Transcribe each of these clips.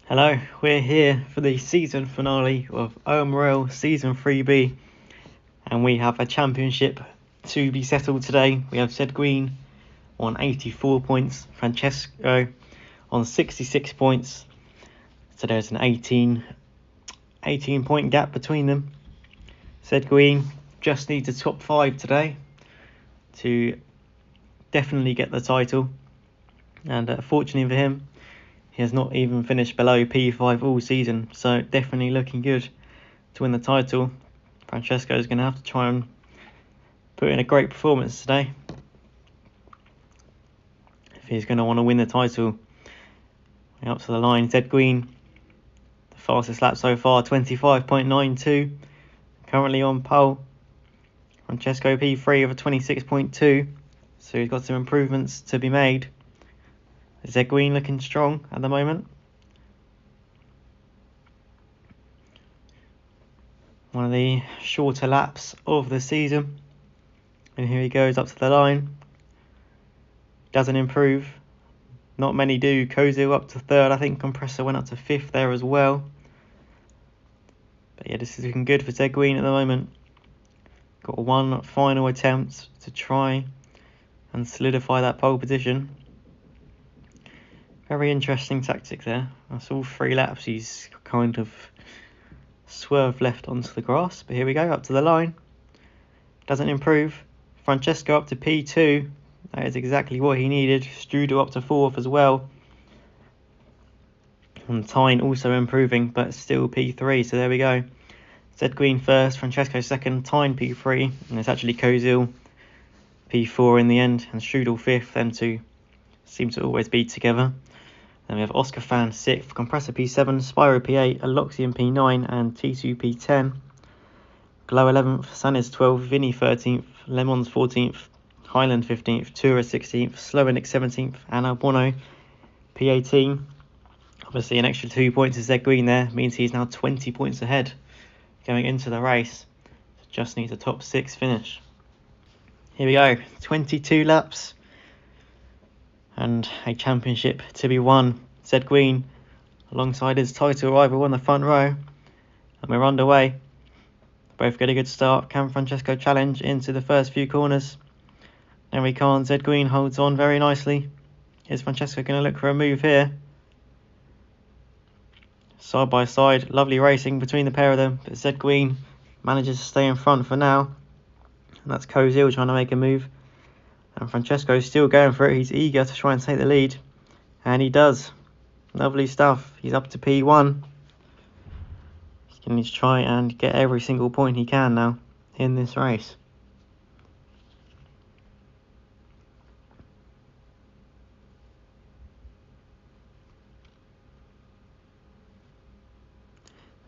Hello, we're here for the season finale of OMRL Season 3B, and we have a championship to be settled today. We have Zguiin on 84 points, Francesco on 66 points, so there's an 18 point gap between them. Zguiin just needs a top 5 today to definitely get the title, and fortunately for him, he has not even finished below P5 all season, so definitely looking good to win the title. Francesco is going to have to try and put in a great performance today if he's going to want to win the title. Up to the line, Zguiin, the fastest lap so far, 25.92, currently on pole. Francesco P3 of a 26.2, so he's got some improvements to be made. Zguiin looking strong at the moment. One of the shorter laps of the season. And here he goes up to the line. Doesn't improve. Not many do. Kozu up to third. I think Compressor went up to fifth there as well. But yeah, this is looking good for Zguiin at the moment. Got one final attempt to try and solidify that pole position. Very interesting tactic there. That's all 3 laps. He's kind of swerved left onto the grass. But here we go, up to the line. Doesn't improve. Francesco up to P2. That is exactly what he needed. Strudel up to 4th as well. And Tyne also improving, but still P3. So there we go. Zguiin first, Francesco second, Tyne P3. And it's actually Kozil P4 in the end. And Strudel 5th. Them two seem to always be together. Then we have Oscar Fan 6th, Compressor P7, Spyro P8, Aloxian P9, and T2 P10. Glow 11th, Sanis 12th, Vinny 13th, Lemons 14th, Highland 15th, Tura 16th, Slowenic 17th, and Albono P18. Obviously an extra 2 points to Zguiin there, means he's now 20 points ahead going into the race. Just needs a top 6 finish. Here we go, 22 laps. And a championship to be won. Zguiin alongside his title rival on the front row. And we're underway. Both get a good start. Can Francesco challenge into the first few corners? No, we can't. Zguiin holds on very nicely. Is Francesco going to look for a move here? Side by side. Lovely racing between the pair of them. But Zguiin manages to stay in front for now. And that's Kozil trying to make a move. And Francesco's still going for it. He's eager to try and take the lead. And he does. Lovely stuff. He's up to P1. He's going to try and get every single point he can now in this race.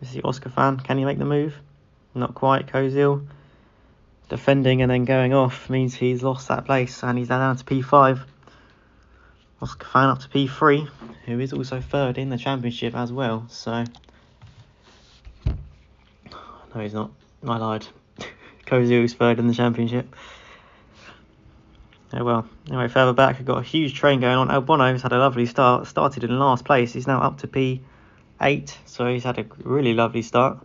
This is the Oscar Fan. Can he make the move? Not quite. Kozil defending and then going off means he's lost that place, and he's down to P5. Oscar Fan up to P3, who is also third in the championship as well. So no, he's not. I lied. Kozil's third in the championship. Oh well. Anyway, further back, we've got a huge train going on. Albono's had a lovely start. Started in last place. He's now up to P8, so he's had a really lovely start.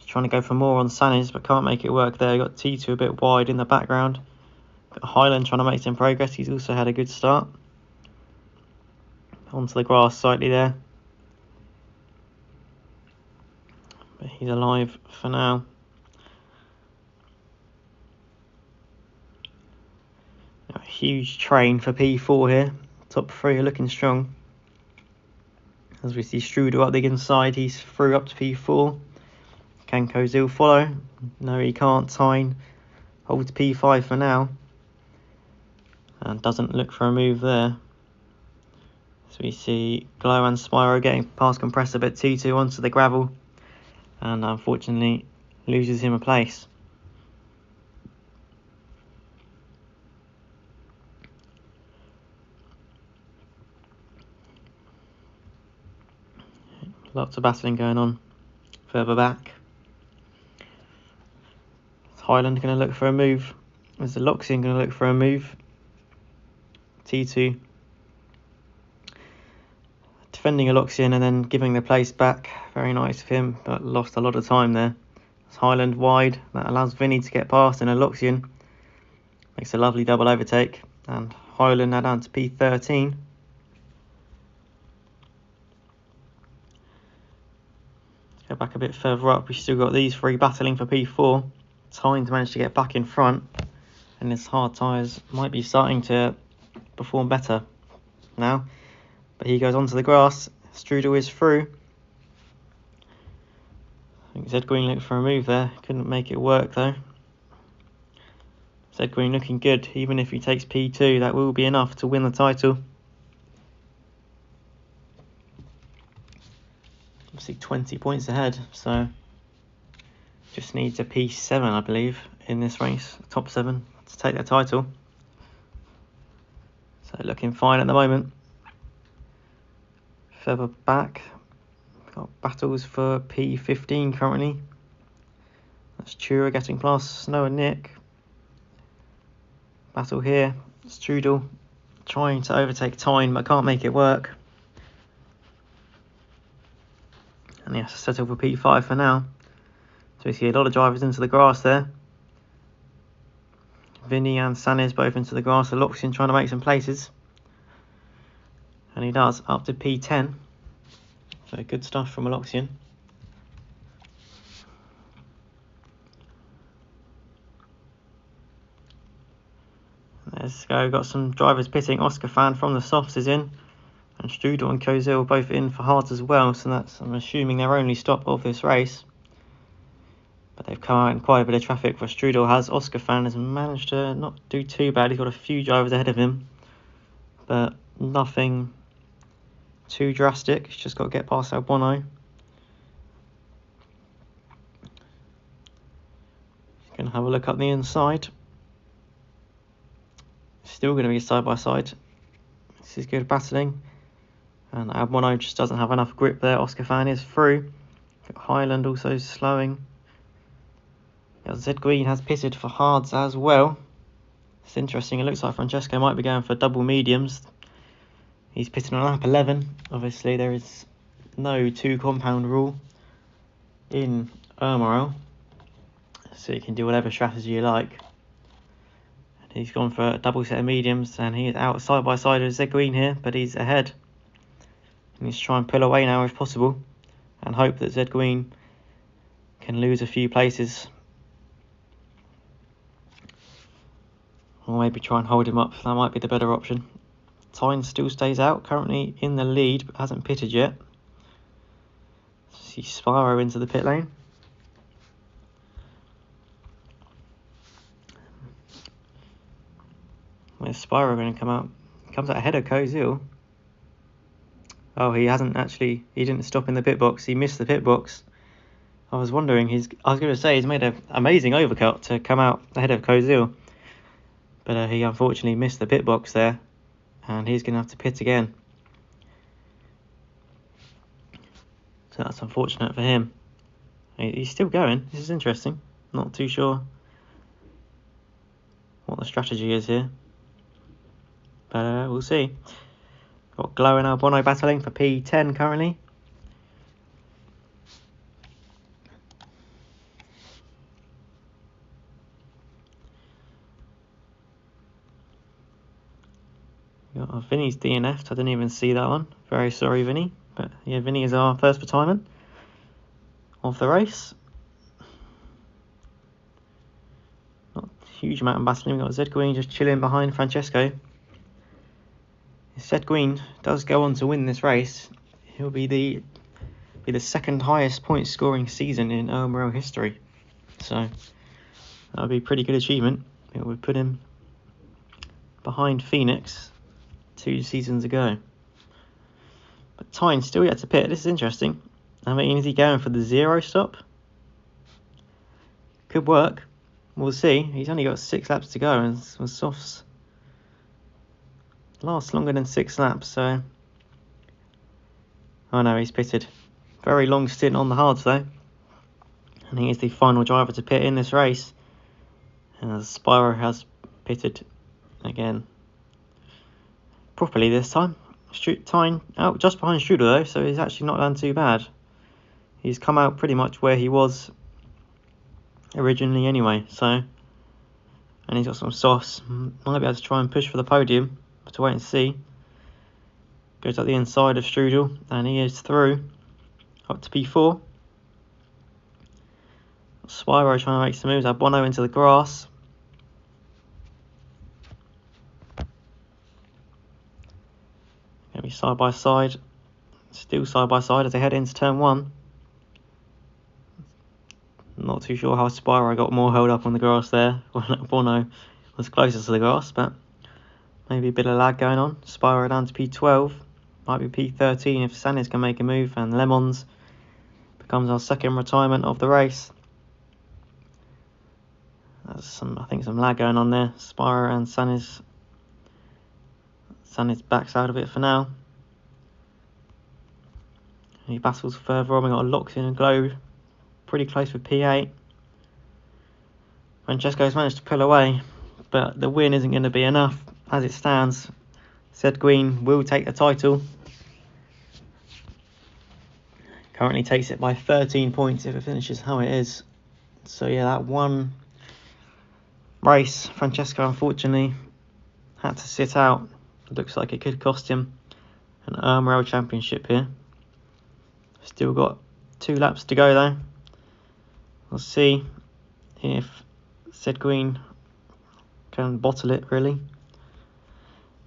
Trying to go for more on Sanis, but can't make it work there. Got T2 a bit wide in the background. Got Highland trying to make some progress. He's also had a good start. Onto the grass slightly there. But he's alive for now. A huge train for P4 here. Top 3 are looking strong. As we see Strudel up the inside, he's through up to P4. Can Kozil follow? No, he can't. Tyne holds P5 for now. And doesn't look for a move there. So we see Glow and Spyro getting past Compressor, but T2 onto the gravel. And unfortunately loses him a place. Lots of battling going on further back. Highland going to look for a move. Is the Aloxian going to look for a move? T2 defending a Loxian and then giving the place back. Very nice of him, but lost a lot of time there. It's Highland wide. That allows Vinny to get past in a Loxian. Makes a lovely double overtake. And Highland now down to P13. Let's go back a bit further up. We've still got these three battling for P4. Tyne's managed to get back in front. And his hard tyres might be starting to perform better now. But he goes onto the grass. Strudel is through. I think Zguiin looked for a move there. Couldn't make it work though. Zguiin looking good. Even if he takes P2, that will be enough to win the title. Obviously 20 points ahead, so just needs a P7, I believe, in this race, top 7, to take that title. So looking fine at the moment. Further back, we've got battles for P15 currently. That's Tura getting past Snow and Nick. Battle here, Strudel trying to overtake Tyne but can't make it work. And he has to settle for P5 for now. So we see a lot of drivers into the grass there. Vinny and Sanis both into the grass. The Loxian trying to make some places. And he does, up to P10. So good stuff from Loxian. Let's go, got some drivers pitting. Oscar Fan from the softs is in. And Strudel and Kozil both in for hards as well. So that's, I'm assuming, their only stop of this race. But they've come out in quite a bit of traffic for Strudel has. Oscar Fan has managed to not do too bad. He's got a few drivers ahead of him. But nothing too drastic. He's just got to get past Albono. Going to have a look up the inside. Still going to be side by side. This is good battling. And Albono just doesn't have enough grip there. Oscar Fan is through. Highland also slowing. Zguiin has pitted for hards as well. It's interesting. It looks like Francesco might be going for double mediums. He's pitting on lap 11. Obviously, there is no 2 compound rule in OMRL. So you can do whatever strategy you like. And he's gone for a double set of mediums. And he is out side by side with Zguiin here. But he's ahead. He needs to try and pull away now if possible. And hope that Zguiin can lose a few places. Or maybe try and hold him up. That might be the better option. Tyne still stays out. Currently in the lead, but hasn't pitted yet. See Spyro into the pit lane. Where's Spyro going to come out? He comes out ahead of Kozil. Oh, he didn't stop in the pit box. He missed the pit box. I was wondering, I was going to say he's made an amazing overcut to come out ahead of Kozil. But he unfortunately missed the pit box there. And he's going to have to pit again. So that's unfortunate for him. He's still going. This is interesting. Not too sure what the strategy is here. But we'll see. Got Glow and Albono battling for P10 currently. Got Vinny's DNF'd. I didn't even see that one. Very sorry, Vinny. But yeah, Vinny is our first retirement of the race. Not a huge amount of battling. We've got Zguiin just chilling behind Francesco. If Zguiin does go on to win this race, he'll be the second highest point scoring season in OMRL history. So that would be a pretty good achievement. It would put him behind Phoenix 2 seasons ago. But Tyne still yet to pit. This is interesting. I mean, is he going for the 0 stop? Could work. We'll see. He's only got 6 laps to go, and softs last longer than 6 laps, so... Oh no, he's pitted. Very long stint on the hards though. And he is the final driver to pit in this race. And Spyro has pitted again. Properly this time. Tyne out just behind Strudel though, so he's actually not done too bad. He's come out pretty much where he was originally anyway, so, and he's got some softs. Might be able to try and push for the podium, but to wait and see. Goes up the inside of Strudel, and he is through up to P4. Spyro trying to make some moves. Bono into the grass. Going to be side by side. Still side by side as they head into turn 1. Not too sure how Spyro got more held up on the grass there. Bono was closest to the grass, but maybe a bit of lag going on. Spyro down to P12. Might be P13 if Sanis can make a move, and Lemons becomes our second retirement of the race. There's I think some lag going on there. Spyro and Sanis backs out of it for now. He battles further on. We got a Zguiin and Glow pretty close with P8. Francesco's managed to pull away, but the win isn't going to be enough. As it stands, Zguiin will take the title. Currently takes it by 13 points if it finishes how it is. So yeah, that one race, Francesco unfortunately had to sit out. It looks like it could cost him an OMRL championship here. Still got 2 laps to go though. We'll see if Zguiin can bottle it really.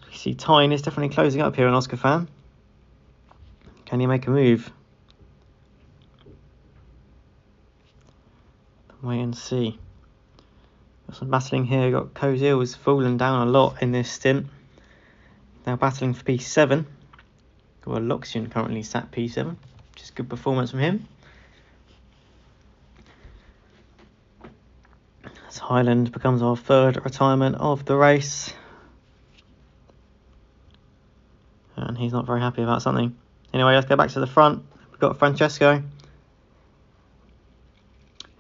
We see Tyne is definitely closing up here on Oscar Fan. Can he make a move? Wait and see. Got some battling here. We've got Kozil has fallen down a lot in this stint. Now battling for P7. Got Zguiin currently sat P7, which is good performance from him. As Highland becomes our third retirement of the race. And he's not very happy about something. Anyway, let's go back to the front. We've got Francesco,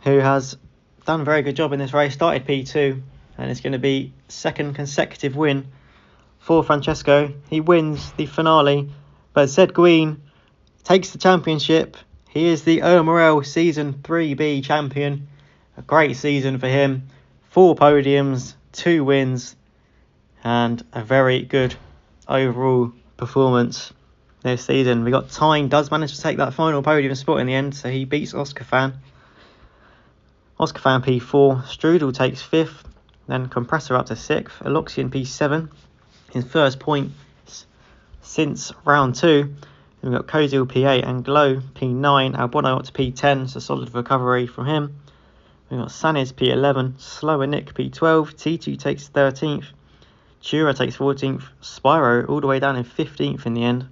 who has done a very good job in this race. Started P2, and it's going to be second consecutive win for Francesco. He wins the finale, but Zguiin takes the championship. He is the OMRL Season 3B champion. A great season for him. 4 podiums, 2 wins, and a very good overall performance this season. We got Tyne does manage to take that final podium spot in the end, so he beats Oscar Fan. Oscar Fan P4, Strudel takes 5th, then Compressor up to 6th, Zguiin P7, his first points since round 2. We've got Kozil P8 and Glow P9, Albono up to P10, so solid recovery from him. We've got Sanis P11, Slower Nick P12, T2 takes 13th, Tura takes 14th, Spyro all the way down in 15th in the end.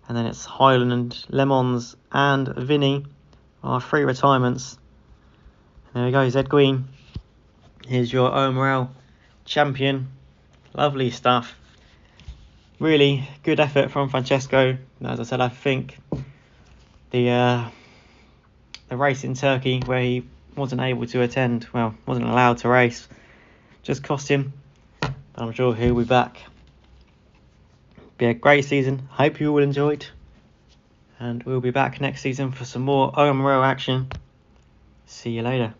And then it's Highland, Lemons and Vinny, our 3 retirements. There we go, Zguiin. Here's your OMRL champion. Lovely stuff. Really good effort from Francesco. As I said, I think the race in Turkey where he wasn't able to attend, well, wasn't allowed to race, just cost him. But I'm sure he'll be back. Be a great season. Hope you all enjoyed. And we'll be back next season for some more OMRL action. See you later.